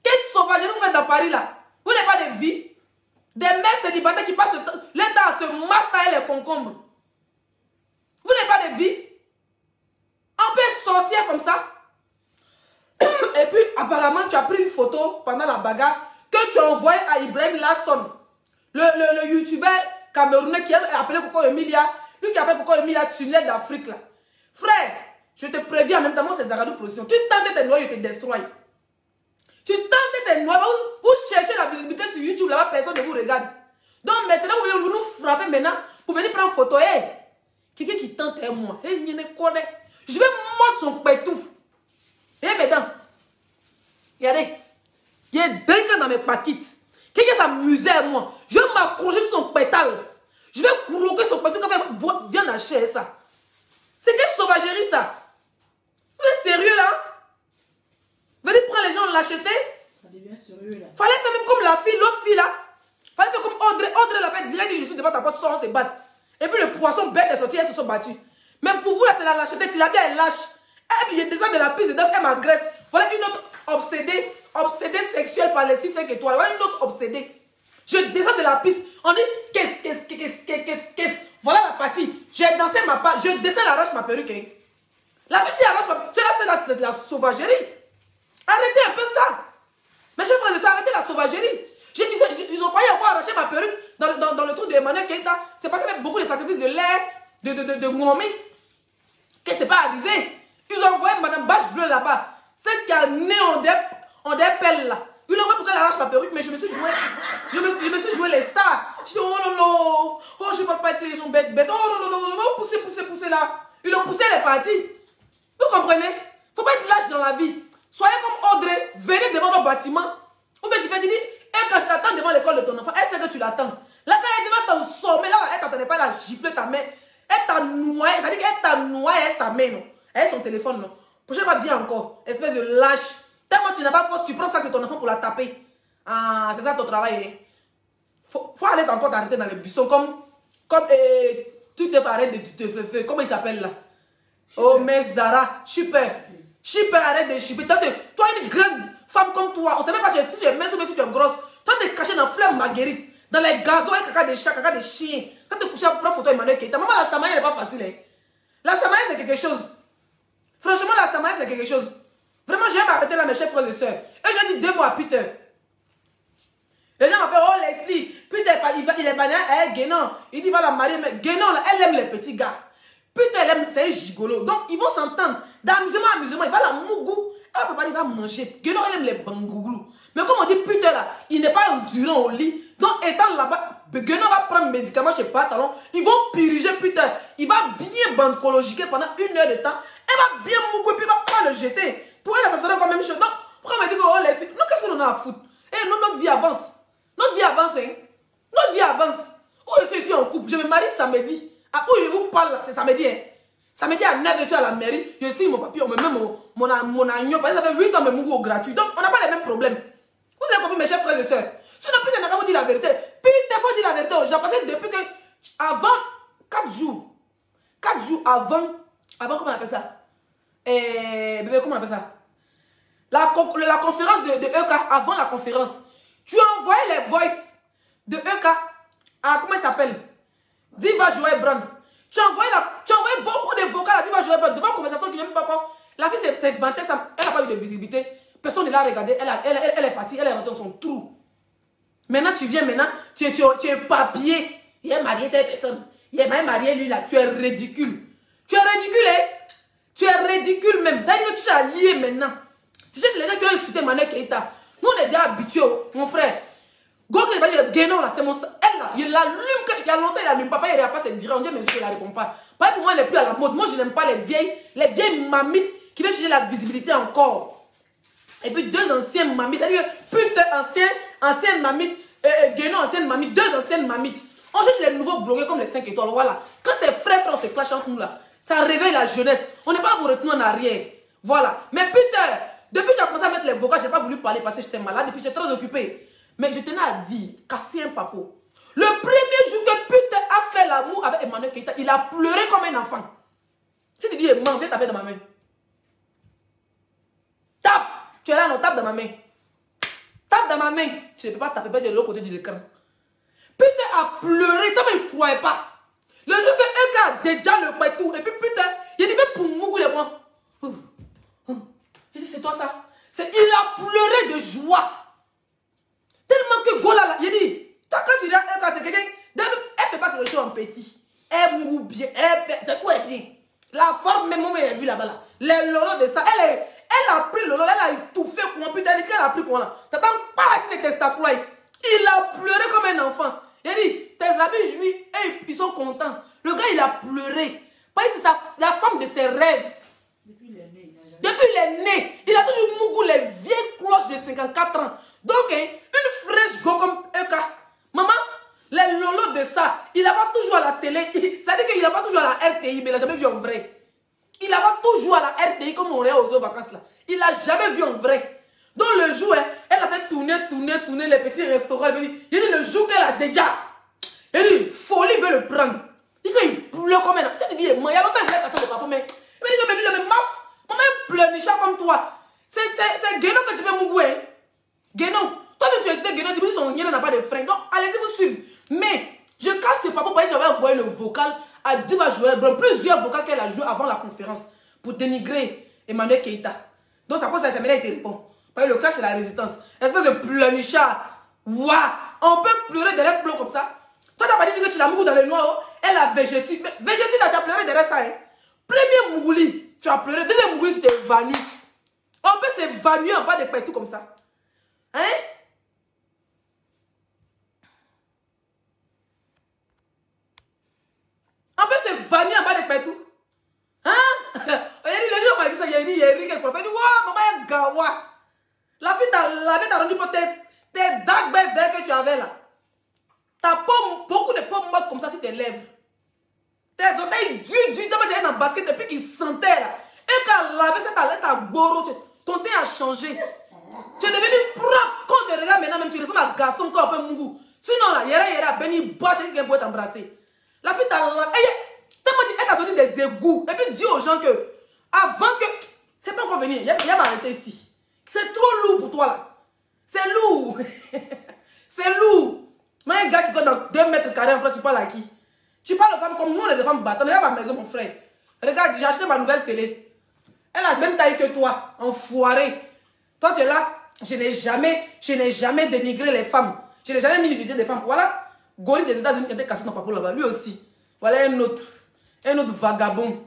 Quelle sauvagerie vous faites dans Paris là? Vous n'avez pas de vie? Des mères célibataires qui passent leur temps à se masser les concombres. Vous n'avez pas de vie? On peut être sorcière comme ça. Et puis, apparemment, tu as pris une photo pendant la bagarre que tu as envoyée à Ibrahim Lasson, le youtubeur camerounais qui a appelé Coco Emilia, lui qui appelle Coco Emilia tunnel d'Afrique là. Frère, je te préviens en même temps, moi c'est Zagadou Production. Tu tentes tes noix, je te destroy. Tu tentes tes noix, vous cherchez la visibilité sur YouTube, là-bas, personne ne vous regarde. Donc maintenant, vous voulez nous frapper maintenant pour venir prendre photo. Hey, quelqu'un qui tente est moi. Hey, je vais mordre son pétou. Et mesdames, regardez, il y a 2 gars dans mes paquettes. Quelqu'un s'amusait à moi. Je vais m'accrocher sur son pétale. Je vais croquer son pétale quand il vient d'acheter ça. C'est quelle sauvagerie ça? Vous êtes sérieux là? Venez prendre les gens l'acheter. Ça devient sérieux là. Fallait faire même comme la fille, l'autre fille là. Fallait faire comme Audrey. Audrey l'a fait direct, dit je suis devant ta porte, on se bat. Et puis le poisson bête est sorti, elles se sont battues. Même pour vous là, c'est la lâcheté. Tilapia elle lâche. Et puis il descend de la piste de danse, elle m'agresse. Voilà une autre obsédée sexuelle par les 6-5 étoiles. Voilà une autre obsédée. Je descends de la piste. On dit, qu'est-ce. Voilà la partie. J'ai dansé ma part. Je descends, elle arrache ma perruque. Hein. La fille, elle arrache ma perruque. C'est de la sauvagerie. Arrêtez un peu ça. Mais je frère de ça, arrêtez la sauvagerie. Je disais, ils ont failli encore arracher ma perruque dans le truc de Emmanuel Keïta. C'est passé avec beaucoup de sacrifices de l'air, de Ngouami. Que c'est pas arrivé. Ils ont envoyé Madame Bâche Bleue là-bas. Celle qui a né en des pelles là. Ils l'ont envoyé pour qu'elle arrache ma perruque, mais je me suis joué les stars. Je dis, oh non, non. Oh, je ne parle pas avec les gens bêtes. Oh non, non, poussez là. Ils l'ont poussé, elle est partie. Vous comprenez? Il ne faut pas être lâche dans la vie. Soyez comme Audrey, venez devant nos bâtiments. Ou bien tu fais dire, et quand je t'attends devant l'école de ton enfant, elle sait que tu l'attends. Là, quand elle vient t'en sommer, là, elle t'entendait pas, elle a giflé ta main. Elle t'a noyé, ça veut dire qu'elle t'a noyé sa main, non? Elle son téléphone, non? Prochaine fois, viens encore, espèce de lâche. Tellement tu n'as pas force, tu prends ça que ton enfant pour la taper. Ah, c'est ça ton travail. Hein? Faut aller encore t'arrêter dans les buissons, comme tu te fais arrêter de te feu. Comment il s'appelle là? Oh, mais Zara, super. Super, arrête de chipper. Toi, une grande femme comme toi, on ne sait même pas si tu es mince ou si tu es grosse. Toi, tu es caché dans fleur marguerite, dans les gazons, et caca des chats, caca des chiens. Toi, tu es couché à prendre photo Emmanuel Keïta. Maman, la Samaïa n'est pas facile. Hein. La Samaïa, c'est quelque chose. Franchement, la Samaïa, c'est quelque chose. Vraiment, j'ai même arrêté là, mes chers frères et sœurs. Et j'ai dit 2 mois à Peter. Les gens m'appellent, oh Leslie, Peter, il est banné, Guénon. Il dit, il va la marier, mais Guénon, elle aime les petits gars. Peter, elle aime, c'est un gigolo. Donc, ils vont s'entendre. D'amusement à amusement, il va la mougou. Elle va il va manger. Guénon, elle aime les bangouglous. Mais comme on dit, Peter, là, il n'est pas endurant au lit. Donc, étant là-bas, Guénon va prendre médicaments chez Patalon. Ils vont piriger Peter. Il va bien bandcologiquer pendant 1 heure de temps. Elle va bien mougou et puis il va pas le jeter. Pour elle, ça serait quand même chose. Donc, pourquoi on me dit que oh, laisse. Nous, qu'est-ce qu'on en a à foutre? Et nous, notre vie avance. Notre vie avance, hein. Notre vie avance. Où je suis ici en couple, je me marie samedi. À où je vous parle là, c'est samedi, hein. Samedi à 9h, je suis à la mairie. Je suis mon papier, on me met mon agneau. Parce que ça fait 8 ans, me mougou au gratuit. Donc, on n'a pas les mêmes problèmes. Vous avez compris, mes chers frères et sœurs. Sinon, Peter n'a qu'à vous dire la vérité. Peter, faut dire la vérité aux gens. Parce que depuis que, avant 4 jours avant, comment on appelle ça? Bébé, comment on appelle ça? La conférence de EK, avant la conférence, tu as envoyé les voices de EK à, comment il s'appelle? Diva Joël Brand. Tu as envoyé beaucoup de vocales à Diva Joël Brand devant une conversation qui n'est même pas encore. La fille s'est vantée, elle n'a pas eu de visibilité. Personne ne l'a regardé, elle est partie, elle est rentrée dans son trou. Maintenant, tu viens, tu es papier. Il est marié telle personne. Il est même marié lui là, tu es ridicule. Tu es ridicule, hein? Tu es ridicule même. Ça veut dire que tu cherches à lier maintenant. Tu cherches les gens qui ont insulté Emmanuel Keïta. Nous, on est déjà habitués, mon frère. Go, il va dire, Guénon là, c'est mon. Elle là, il l'allume, il y a longtemps, il allume. Papa, il n'y a pas cette direct. On dit, mais je ne la réponds pas. Papa, pour moi, elle n'est plus à la mode. Moi, je n'aime pas les vieilles mamites qui veulent chercher la visibilité encore. Et puis, 2 anciennes mamites. C'est-à-dire, putain, ancienne mamite, Guénon, ancienne mamite, 2 anciennes mamites. On cherche les nouveaux blogueurs comme les 5 étoiles. Voilà. Quand c'est frère, on se clash entre nous là. Ça réveille la jeunesse. On n'est pas là pour retourner en arrière. Voilà. Mais putain, depuis que tu as commencé à mettre les vocales, je n'ai pas voulu parler parce que j'étais malade et puis j'étais très occupée. Mais je tenais à dire, casser un papo. Le premier jour que Peter a fait l'amour avec Emmanuel Keïta, il a pleuré comme un enfant. Si tu dis, viens taper dans ma main. Tape. Tu es là, non, tape dans ma main. Tape dans ma main. Tu ne peux pas taper de l'autre côté de l'écran. Peter a pleuré, tellement il ne croyait pas. Le jour que Eka a déjà le tout, et puis Peter, il dit, mais pour Mougou les points. Il dit, c'est toi ça. Il a pleuré de joie. Tellement que Gola là, il dit, quand tu dis Eka, c'est quelqu'un, elle ne fait pas quelque chose en petit. Elle moue bien, elle fait, tout est bien. La forme, même moi, j'ai vu là-bas là. Les lolos de ça, elle a pris le lolo, elle a étouffé pour moi, putain, elle a pris pour moi. T'attends pas si c'était ta ploie. Il a pleuré comme un enfant. Il a dit, tes amis jouissent et ils sont contents. Le gars, il a pleuré. Parce que c'est la femme de ses rêves. Depuis il est né. Il a toujours mougou les vieilles cloches de 54 ans. Donc, une fraîche go comme Eka. Maman, les lolos de ça, il n'a pas toujours à la télé. Ça veut dire qu'il n'a pas toujours à la RTI, mais il n'a jamais vu en vrai. Il n'a pas toujours à la RTI comme on est aux vacances là. Il n'a jamais vu en vrai. Donc le jour, elle a fait tourner les petits restaurants. Il dit le jour qu'elle a déjà. Il dit, folie veut le prendre. Il dit qu'il pleure comme un homme. Il dit, il y a longtemps qu'il voulait passer au papa, mais il dit, mais maf, maman pleurnicha comme toi. C'est Guénon que tu veux mougouer. Guénon, toi tu es Guénon, tu me dis son Guénon n'a pas de frein. Donc, allez-y vous suivre. Mais, je casse ce papa pour dire que j'avais envoyé le vocal à Diva Joël, plusieurs vocales qu'elle a joué avant la conférence pour dénigrer Emmanuel Keïta. Donc, ça cause ça, ça m'a été répond. Parce que le clash, c'est la résistance. Espèce de pleurnichard. Waouh! On peut pleurer derrière pleurs comme ça. Toi, t'as pas dit que tu l'as moulu dans le noir. Elle a végétu. Mais végétu, là, tu as pleuré derrière ça. Hein? Premier mouli, tu as pleuré. Deuxième mouli, tu t'es évanoui. On peut s'évanouir en bas des pètes, tout comme ça. Hein? On peut s'évanouir en bas des pètes, tout. Hein? Les gens m'ont dit ça, il y a dit quelque part. Il dit, waouh, maman, il y a gawa. La fille t'a lavé, t'as rendu pour tes dark verts que tu avais là. T'as beaucoup de pommes mortes comme ça sur tes lèvres. Tes orteils durs, t'as dans le basket depuis qu'il sentait là. Et quand elle a lavé ça, t'as goro, ton teint a changé. Tu es devenu propre. Quand tu regardes maintenant, même tu ressembles à un garçon quand on peut mourir. Sinon là, y'a Benny Bosch qui peut t'embrasser. La fille t'a lavé. Elle t'a sorti des égouts. Et puis dis aux gens que, avant que. C'est pas encore venir, il y a m'arrêter ici. C'est trop lourd pour toi là. C'est lourd. C'est lourd. Mais un gars qui est dans 2 mètres carrés en France, tu parles à qui? Tu parles aux femmes comme nous, on est des femmes battantes. Regarde ma maison, mon frère. Regarde, j'ai acheté ma nouvelle télé. Elle a la même taille que toi, enfoiré. Toi, tu es là. Je n'ai jamais dénigré les femmes. Je n'ai jamais mis l'idée des femmes. Voilà. Gori des États-Unis qui était cassé dans papa là-bas. Lui aussi. Voilà un autre vagabond.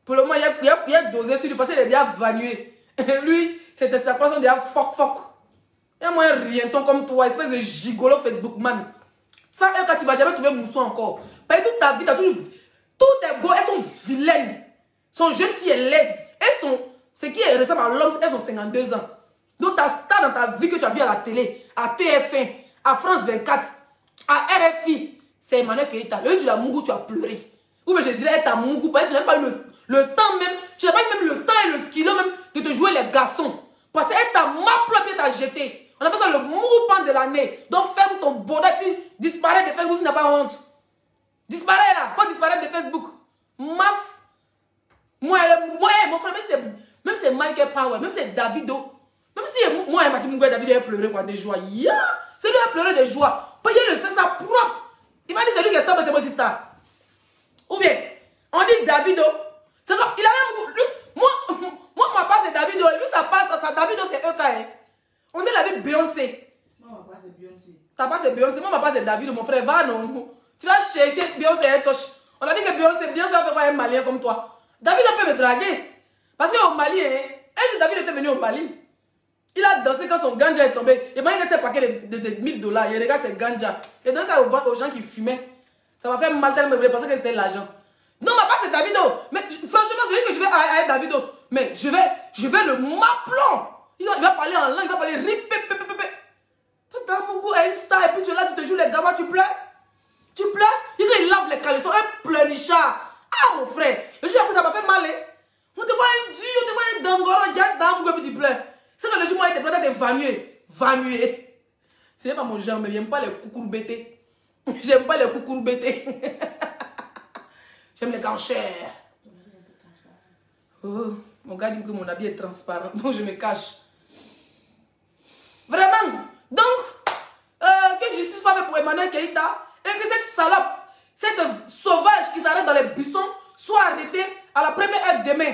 Pour le moment, il a dosé sur lui parce qu'il est déjà vanué. Lui, c'était sa personne déjà fuck. Il y a moins rienton comme toi, espèce de gigolo Facebook man. Ça, quand tu vas jamais trouver mousson encore. Parce que toute ta vie, toutes tes go, elles sont vilaines. Son jeune fille est laide. Ce qui est ressemble à l'homme, elles ont 52 ans. Donc, ta star dans ta vie que tu as vu à la télé, à TF1, à France 24, à RFI, c'est Emmanuel Keïta. Le jour de la Mungu, tu as pleuré. Ou bien je dirais, ta Mungu, parce que tu n'as pas eu le temps même, tu n'as pas eu même le temps et le kilo même de te jouer les garçons. Parce qu'elle t'a mappé et t'a jeté. On appelle ça le mouvement de l'année. Donc ferme ton bordel puis disparaît de Facebook si tu n'as pas honte. Disparaît là. Faut disparaître de Facebook. Maf. Moi, mon frère, même c'est Michael Power, même c'est Davido. Même si moi et Mathieu Mungwe, Davido a pleuré quoi, de joie. Yeah. C'est lui qui a pleuré de joie. Pas il le fait ça propre. Il m'a dit c'est lui qui est stop, c'est moi aussi star. Ou bien, on dit Davido. C'est comme, il a l'air. Moi, ma part c'est Davido. Lui, sa part, Davido c'est EK. On est la vie Beyoncé. Moi, ma part, c'est Beyoncé. Ta part, c'est Beyoncé. Moi, ma part, c'est David, mon frère. Va, non. Tu vas chercher Beyoncé et Tosh. On a dit que Beyoncé a fait quoi un Malien comme toi. David peut me draguer. Parce qu'au Mali, un jour, David était venu au Mali. Il a dansé quand son ganja est tombé. Et ben, il a fait paquet de $1000. Il regarde ses ganja. Et donne ça aux gens qui fumaient. Ça m'a fait mal tellement que je pensais que c'était l'argent. Non, ma part, c'est Davido. Mais franchement, je dis que je vais à Davido. Mais je vais le m'appeler. Il va parler en langue, il va parler rip. Toi, t'as beaucoup à une star et puis tu es là, tu te joues les gamins, tu pleures. Tu pleures. Il lave les caleçons, un pleurnichard. Ah, mon frère, le jour après, ça m'a fait mal. On te voit un dieu, on te voit un dangora, gaz dans un petit pleur. C'est que le jour où il était peut-être vanué. C'est pas mon genre, mais j'aime pas les coucourbétés. J'aime pas les coucourbétés. J'aime les canchers. Oh, mon gars dit que mon habit est transparent, donc je me cache. Vraiment. Donc, que justice soit faite pour Emmanuel Keïta et que cette salope, cette sauvage qui s'arrête dans les buissons soit arrêtée à la première heure demain.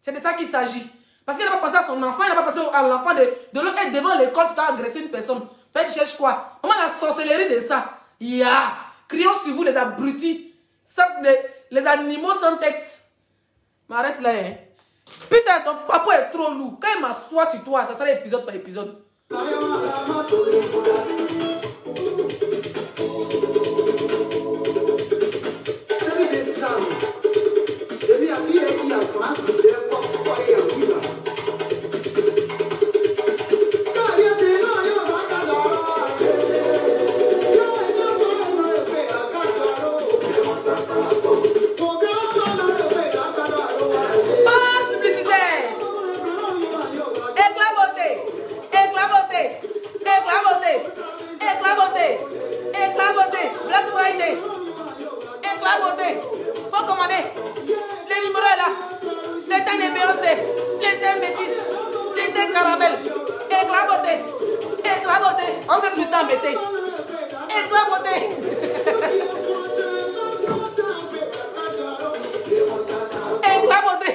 C'est de ça qu'il s'agit. Parce qu'il n'a pas pensé à son enfant, il n'a pas pensé à l'enfant de l'autre être devant l'école, tu as agressé une personne. Fait, tu cherches quoi? Comment la sorcellerie de ça? Ya! Crions sur vous les abrutis. Les animaux sans tête. M'arrête là, hein. Putain, ton papa est trop lourd. Quand il m'assoit sur toi, ça sera épisode par épisode. Black Friday, éclaboté, faut commander. Le numéro est là. Le teint de Beyoncé, le teint métis, le teint caramel, éclaboté, éclaboté. embêté. Éclat beauté. Éclat beauté.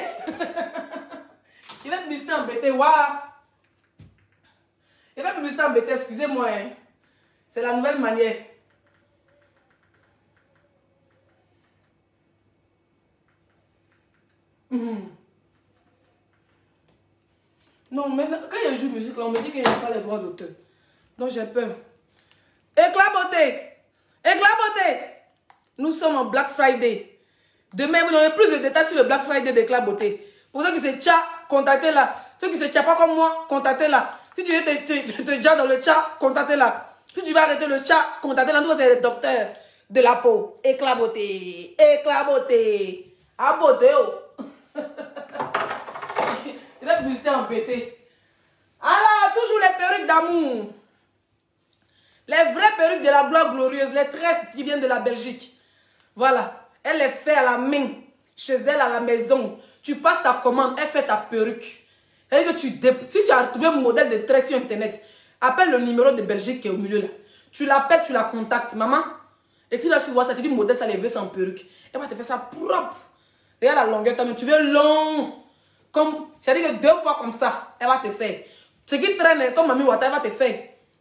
Il va publicité embêté. Waouh. Il va publicité embêté. Excusez-moi. Hein. C'est la nouvelle manière. Non, mais quand il joue musique, là, on me dit qu'il n'y a pas les droits d'auteur. Donc j'ai peur. Éclat beauté. Éclat beauté. Nous sommes en Black Friday. Demain, vous n'aurez plus de détails sur le Black Friday d'Éclat beauté. Pour ceux qui se tchà, contactez-la. Ceux qui se tchà pas comme moi, contactez-la. Si tu veux te tchà dans le tchà, contactez-la. Si tu veux arrêter le tchà, contactez-la. Nous, c'est le docteur de la peau. Éclat beauté. Éclat beauté. À beauté, oh. Il a publicité embêté. Alors, toujours les perruques d'amour. Les vraies perruques de la gloire glorieuse. Les tresses qui viennent de la Belgique. Voilà. Elle les fait à la main. Chez elle à la maison. Tu passes ta commande. Elle fait ta perruque. Et que si tu as trouvé un modèle de tresse sur Internet, appelle le numéro de Belgique qui est au milieu là. Tu l'appelles, tu la contactes. Maman, écris là sur WhatsApp. Tu dis modèle, ça les veut sans perruque. Elle va te faire ça propre. Regarde la longueur. Tu veux long. C'est-à-dire que 2 fois comme ça, elle va te faire. Ce qui traîne comme Mamie Wata, elle va te faire.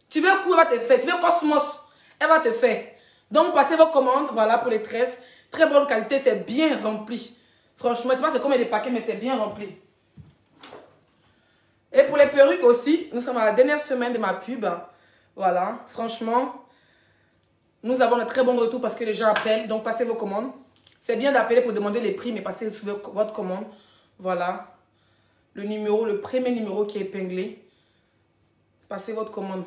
Tu veux coup, elle va te faire. Tu veux Cosmos, elle va te faire. Donc, passez vos commandes, voilà, pour les tresses. Très bonne qualité, c'est bien rempli. Franchement, je ne sais pas c'est combien de paquets, mais c'est bien rempli. Et pour les perruques aussi, nous sommes à la dernière semaine de ma pub. Voilà, franchement, nous avons un très bon retour parce que les gens appellent. Donc, passez vos commandes. C'est bien d'appeler pour demander les prix, mais passez sur votre commande. Voilà. Le premier numéro qui est épinglé. Passez votre commande.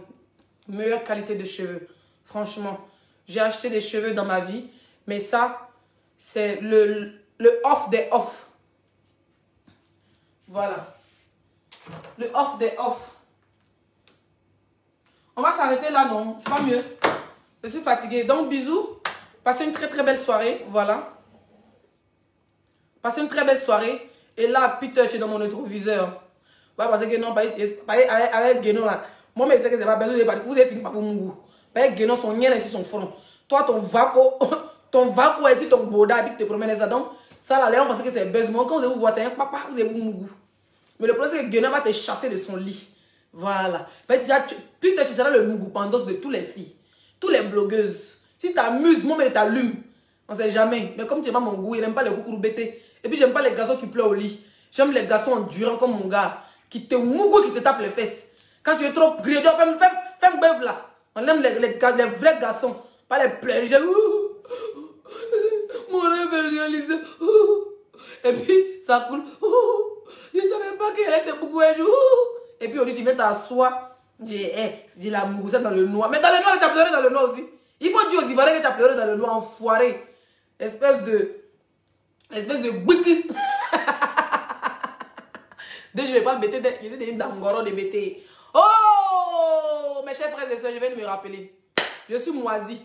Meilleure qualité de cheveux. Franchement, j'ai acheté des cheveux dans ma vie. Mais ça, c'est le off des off. Voilà. Le off des off. On va s'arrêter là, non? C'est pas mieux. Je suis fatiguée. Donc, bisous. Passez une très très belle soirée. Voilà. Passez une très belle soirée. Et là, Peter, tu es dans mon rétroviseur. Ouais, parce que non, avec Guénon là. Moi, je sais que c'est pas besoin de parler. Vous avez fini par mon goût. Avec Guénon, son nien ici, son front. Toi, ton vaco est ici, ton boda, et tu te promènes ça. Donc, ça là, Léon, parce que c'est besoin. Quand vous voyez, c'est un papa, vous avez mon goût. Mais le problème, c'est que Guénon va te chasser de son lit. Voilà. Peter, tu seras le mougou pandos de toutes les filles. Toutes les blogueuses. Si tu t'amuses, moi, mais t'allumes. On sait jamais. Mais comme tu n'aimes pas mon goût, il n'aime pas les coucous bêtés. Et puis, j'aime pas les garçons qui pleurent au lit. J'aime les garçons endurants comme mon gars. Qui te mougou, qui te tape les fesses. Quand tu es trop grédé, fais un bœuf là. On aime les vrais garçons. Pas les pleurs. Mon rêve est réalisé. Et puis, ça coule. Je ne savais pas qu'elle était beaucoup un jour. Et puis, on dit, tu viens t'asseoir. J'ai la moussette dans le noir. Mais dans le noir, tu as pleuré dans le noir aussi. Il faut dire aux Ivoiriens que tu as pleuré dans le noir, enfoiré. Espèce de bouki. Dès que je ne vais pas le bêter, il était dans Ngoro de bêter. Oh, mes chers frères et soeurs, je viens de me rappeler. Je suis moisie.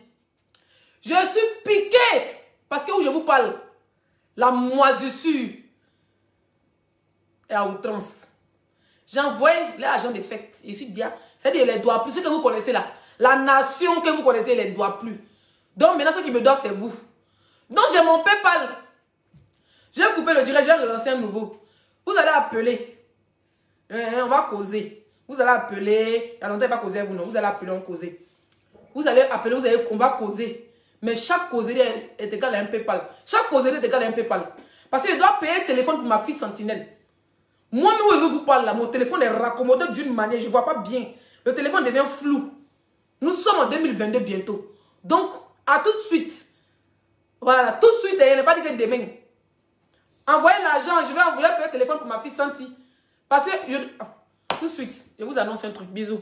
Je suis piquée. Parce que où je vous parle, la moisissure est à outrance. J'ai envoyé les agents d'effect. Ici, c'est-à-dire les doigts plus. Ce que vous connaissez là. La nation que vous connaissez, les doigts plus. Donc maintenant, ceux qui me doivent, c'est vous. Donc j'ai mon PayPal. Je vais couper le direct, je vais relancer un nouveau. Vous allez appeler. On va causer. Vous allez appeler. Il y a longtemps, il va causer avec vous, non. Vous allez appeler, on causer. Vous allez appeler, on va causer. Mais chaque causerie est égal à un PayPal. Chaque causerie est égal à un PayPal. Parce que je dois payer le téléphone pour ma fille sentinelle. Moi, où je vous parle là, mon téléphone est raccommodé d'une manière, je ne vois pas bien. Le téléphone devient flou. Nous sommes en 2022 bientôt. Donc, à tout de suite. Voilà, tout de suite, il n'est pas dit que demain. Envoyez l'argent, je vais envoyer le téléphone pour ma fille Santi. Parce que, tout de suite, je vous annonce un truc. Bisous.